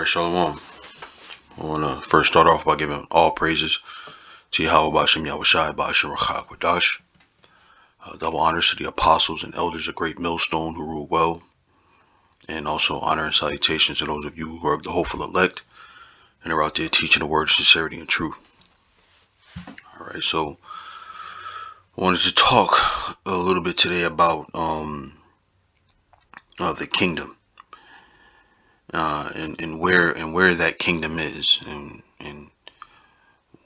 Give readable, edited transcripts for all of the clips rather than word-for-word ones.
Alright, Shalom. I want to first start off by giving all praises to Yahweh Bashem Yahushai Bashem Rachak Wadash. Double honors to the apostles and elders of Great Millstone who rule well. And also honor and salutations to those of you who are the hopeful elect and are out there teaching the word of sincerity and truth. Alright, so I wanted to talk a little bit today about the kingdom. And where that kingdom is, and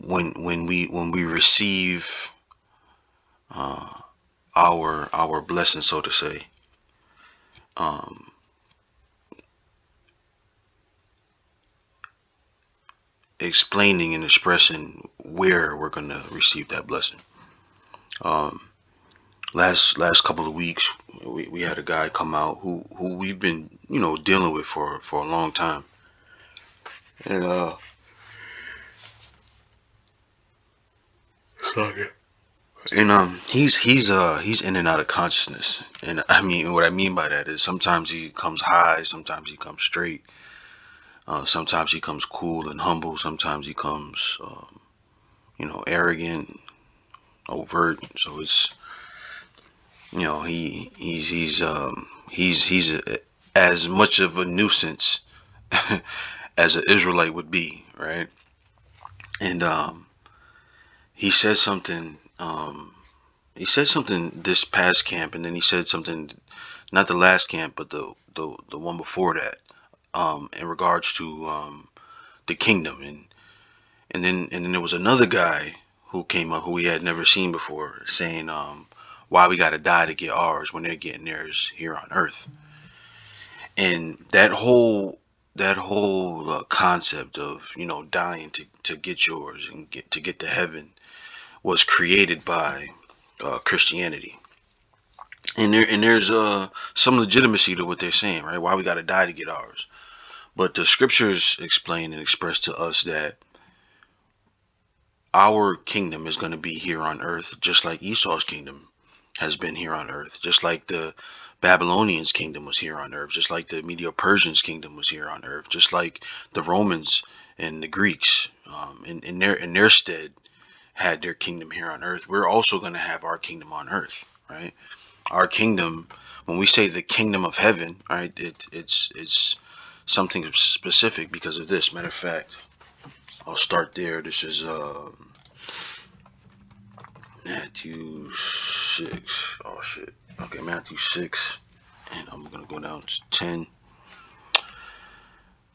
when we receive our blessing, so to say, explaining and expressing where we're gonna receive that blessing. Last couple of weeks, we had a guy come out who we've been dealing with for a long time, and he's in and out of consciousness. And I mean, what I mean by that is sometimes he comes high, sometimes he comes straight, sometimes he comes cool and humble, sometimes he comes arrogant, overt. So it's he's as much of a nuisance as an Israelite would be, right? And he said something. He said something this past camp, and then he said something, not the last camp, but the one before that, in regards to the kingdom, and then there was another guy who came up who we had never seen before, saying why we got to die to get ours when they're getting theirs here on earth. And that whole concept of dying to get yours and get to heaven was created by Christianity. And there's some legitimacy to what they're saying, right? Why we got to die to get ours. But the scriptures explain and express to us that our kingdom is going to be here on earth, just like Esau's kingdom has been here on earth, just like the Babylonians' kingdom was here on earth, just like the Medo-Persians' kingdom was here on earth, just like the Romans and the Greeks in their stead had their kingdom here on earth. We're also going to have our kingdom on earth, right? Our kingdom, when we say the kingdom of heaven, right, it's something specific because of this. Matter of fact, I'll start there. This is Matthew 6. Oh shit. Okay, Matthew 6, and I'm gonna go down to 10.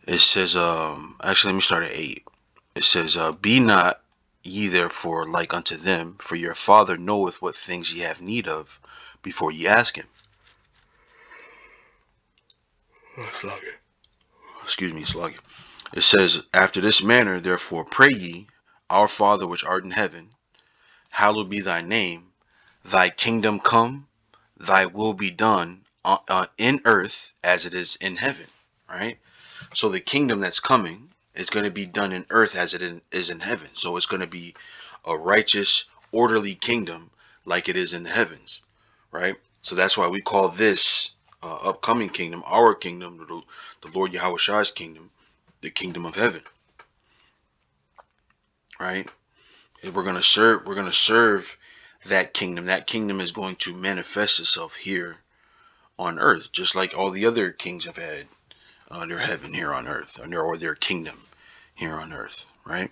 It says, actually, let me start at 8. It says, be not ye therefore like unto them, for your Father knoweth what things ye have need of before ye ask him. Excuse me, sluggy. It says, after this manner therefore pray ye, our Father which art in heaven, hallowed be thy name, thy kingdom come, thy will be done in earth as it is in heaven, right? So the kingdom that's coming is going to be done in earth as it is in heaven. So it's going to be a righteous, orderly kingdom like it is in the heavens, right? So that's why we call this upcoming kingdom, our kingdom, the Lord Yahushai's kingdom, the kingdom of heaven, right? And we're going to serve that kingdom. That kingdom is going to manifest itself here on earth, just like all the other kings have had their heaven here on earth, or their kingdom here on earth, right?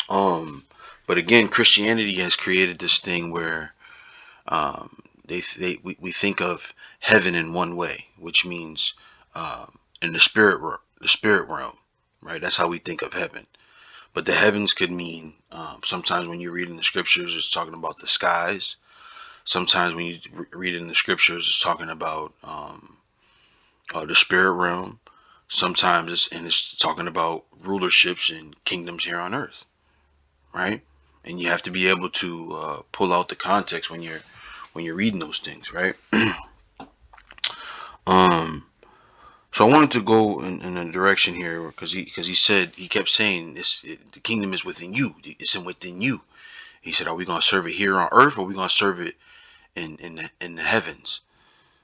But again, Christianity has created this thing where we think of heaven in one way, which means in the spirit realm, right? That's how we think of heaven. But the heavens could mean sometimes when you read in the scriptures, it's talking about the skies. Sometimes when you read in the scriptures, it's talking about the spirit realm. Sometimes it's talking about rulerships and kingdoms here on earth, right? And you have to be able to pull out the context when you're reading those things, right? So I wanted to go in a direction here because he kept saying the kingdom is within you. It's within you. He said, are we going to serve it here on earth, or are we going to serve it in the heavens?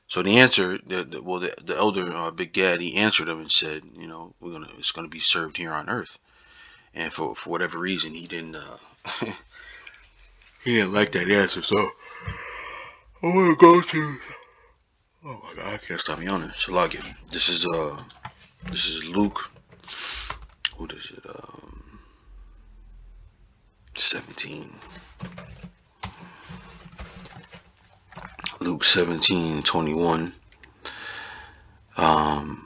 So the answer, the elder Big Gad, he answered him and said, it's gonna be served here on earth. And for whatever reason, he didn't he didn't like that answer. So I want to go to. Oh my God, I can't stop yawning. Shalakia. This is Luke. What is it? 17. Luke 17:21. Um,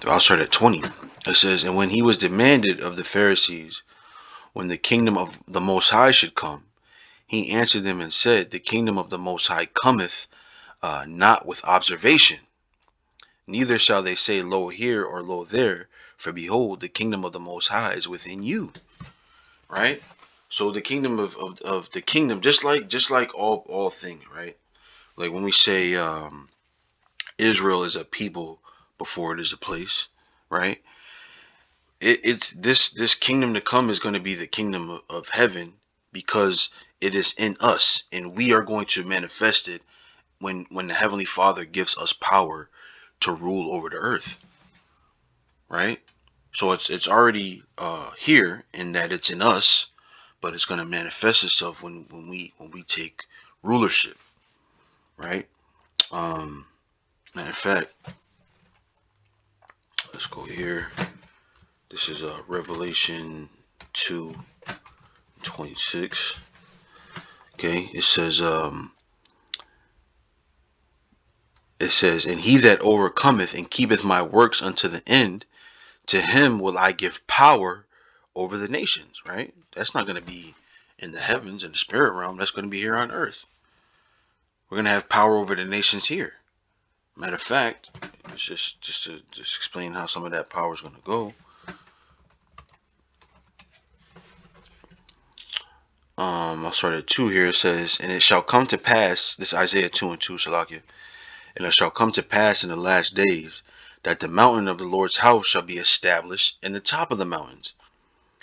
I'll start at 20. It says, and when he was demanded of the Pharisees when the kingdom of the Most High should come, he answered them and said, the kingdom of the Most High cometh not with observation, neither shall they say, lo here or lo there, for behold, the kingdom of the Most High is within you. Right? So the kingdom of the kingdom, just like all things, right? Like when we say Israel is a people before it is a place, right? It's this kingdom to come is going to be the kingdom of heaven, because it is in us, and we are going to manifest it when the Heavenly Father gives us power to rule over the earth, right? So it's already here in that it's in us, but it's going to manifest itself when we take rulership, right? Matter of fact, let's go here. This is Revelation 2:26. Okay, it says, and he that overcometh and keepeth my works unto the end, to him will I give power over the nations. Right? That's not going to be in the heavens, in the spirit realm. That's going to be here on earth. We're going to have power over the nations here. Matter of fact, it's just to explain how some of that power is going to go. I'll start at 2 here. It says, and it shall come to pass, this Isaiah 2:2, Shalakia, and it shall come to pass in the last days that the mountain of the Lord's house shall be established in the top of the mountains,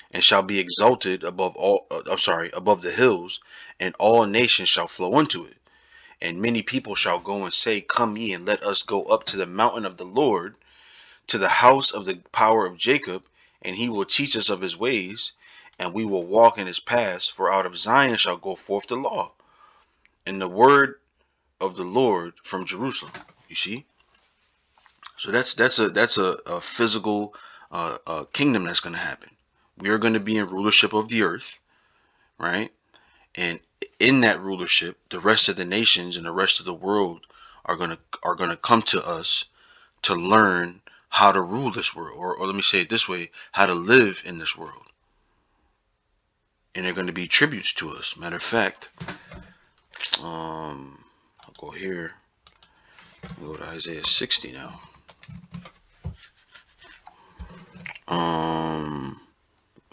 and shall be exalted above above the hills, and all nations shall flow unto it. And many people shall go and say, come ye, and let us go up to the mountain of the Lord, to the house of the power of Jacob, and he will teach us of his ways, and we will walk in his paths. For out of Zion shall go forth the law, and the word of the Lord from Jerusalem. You see, so that's a physical kingdom that's going to happen. We are going to be in rulership of the earth, right? And in that rulership, the rest of the nations and the rest of the world are gonna come to us to learn how to rule this world, or let me say it this way, how to live in this world. And they're going to be tributes to us. Matter of fact, I'll go here. I'll go to Isaiah 60 now.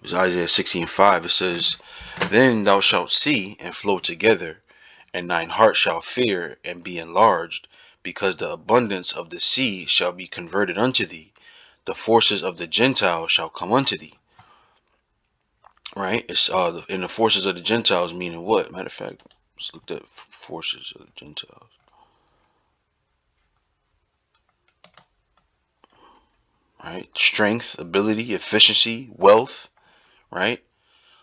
It's Isaiah 16:5. It says, then thou shalt see and flow together, and thine heart shall fear and be enlarged, because the abundance of the sea shall be converted unto thee. The forces of the Gentiles shall come unto thee. Right? It's and the forces of the Gentiles meaning what? Matter of fact, let's look at forces of the Gentiles. Right? Strength, ability, efficiency, wealth. Right?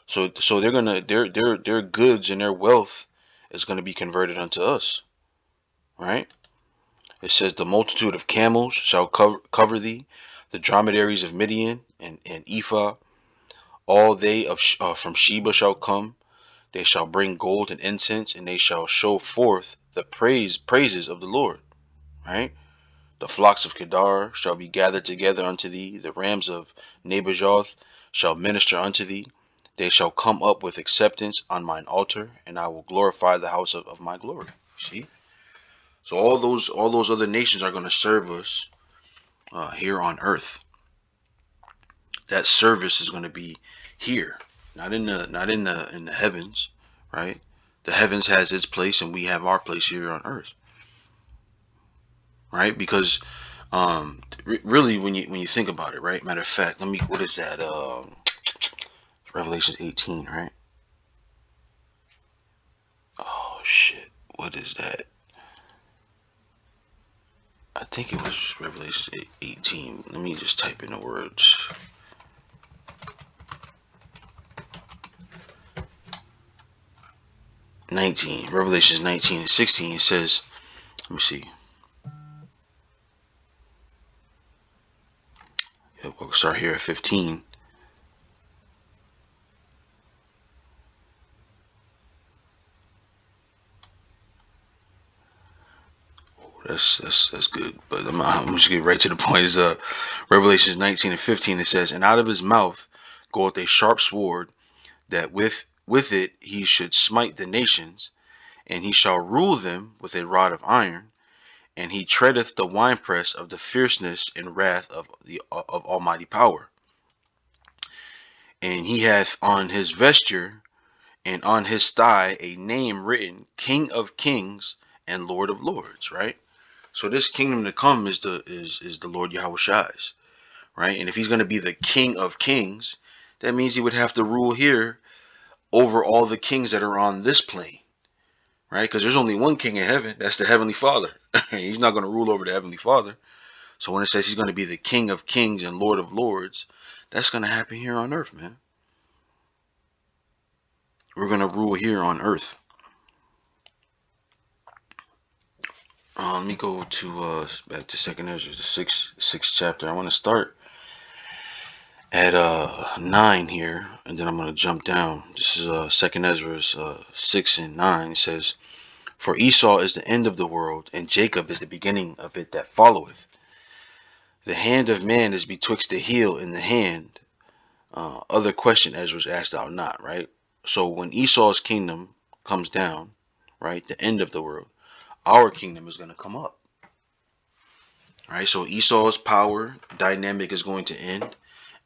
So they're gonna their goods and their wealth is gonna be converted unto us. Right? It says the multitude of camels shall cover thee, the dromedaries of Midian and Ephah, all they from Sheba shall come. They shall bring gold and incense, and they shall show forth the praises of the Lord. Right? The flocks of Kedar shall be gathered together unto thee. The rams of Nebajoth shall minister unto thee. They shall come up with acceptance on mine altar, and I will glorify the house of my glory. See? So all those other nations are going to serve us here on earth. That service is going to be here, not in the heavens, right? The heavens has its place, and we have our place here on earth, right? Because really, when you think about it, right? Matter of fact, what is that? Revelation 18, right? Oh Oh shit, what is that? I think it was Revelation 18. Let me just type in the words. Revelations 19 and 16. It says, let me see. We'll start here at 15. That's good. But I'm just get right to the point. Is Revelations 19 and 15. It says, and out of his mouth goeth a sharp sword, that with it he should smite the nations, and he shall rule them with a rod of iron, and he treadeth the winepress of the fierceness and wrath of Almighty power. And he hath on his vesture and on his thigh a name written, King of Kings and Lord of Lords. Right. So this kingdom to come is the Lord Yahweh, right? And if he's going to be the King of Kings, that means he would have to rule here over all the kings that are on this plane, right? Because there's only one king in heaven. That's the Heavenly Father. He's not going to rule over the Heavenly Father. So when it says he's going to be the King of Kings and Lord of Lords, that's going to happen here on earth, man. We're going to rule here on earth. Let me go to back to Second Ezra, the sixth chapter. I want to start at 9 here, and then I'm going to jump down. This is Second Ezra 6 and 9. It says, for Esau is the end of the world, and Jacob is the beginning of it that followeth. The hand of man is betwixt the heel and the hand. Other question Ezra asked out not, right? So when Esau's kingdom comes down, right, the end of the world, our kingdom is going to come up. Right? So Esau's power dynamic is going to end,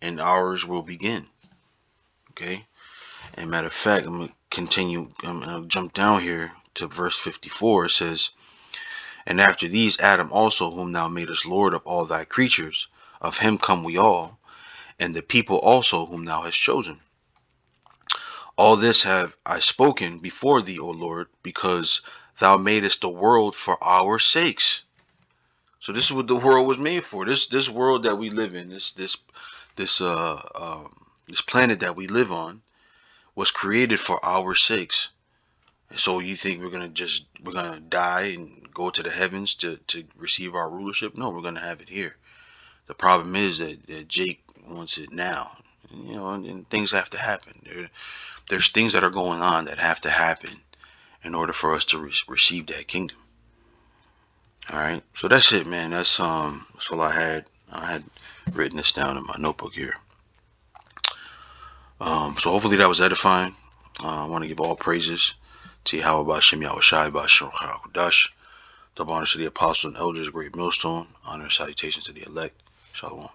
and ours will begin. Okay? And matter of fact, I'm going to continue, I'm going to jump down here to verse 54. It says, and after these Adam also, whom thou madest Lord of all thy creatures, of him come we all, and the people also whom thou hast chosen. All this have I spoken before thee, O Lord, because thou madest the world for our sakes. So this is what the world was made for. This world that we live in, this planet that we live on, was created for our sakes. And so you think we're gonna die and go to the heavens to receive our rulership? No, we're gonna have it here. The problem is that Jake wants it now. And things have to happen. There's things that are going on that have to happen in order for us to receive that kingdom. All right, so that's it, man. That's all I had. I had written this down in my notebook here. So hopefully that was edifying. I want to give all praises to Yahweh Bashem Yahushai Bashem Hakudash. Double honors to the apostles and elders, great millstone. Honor and salutations to the elect. Shalom.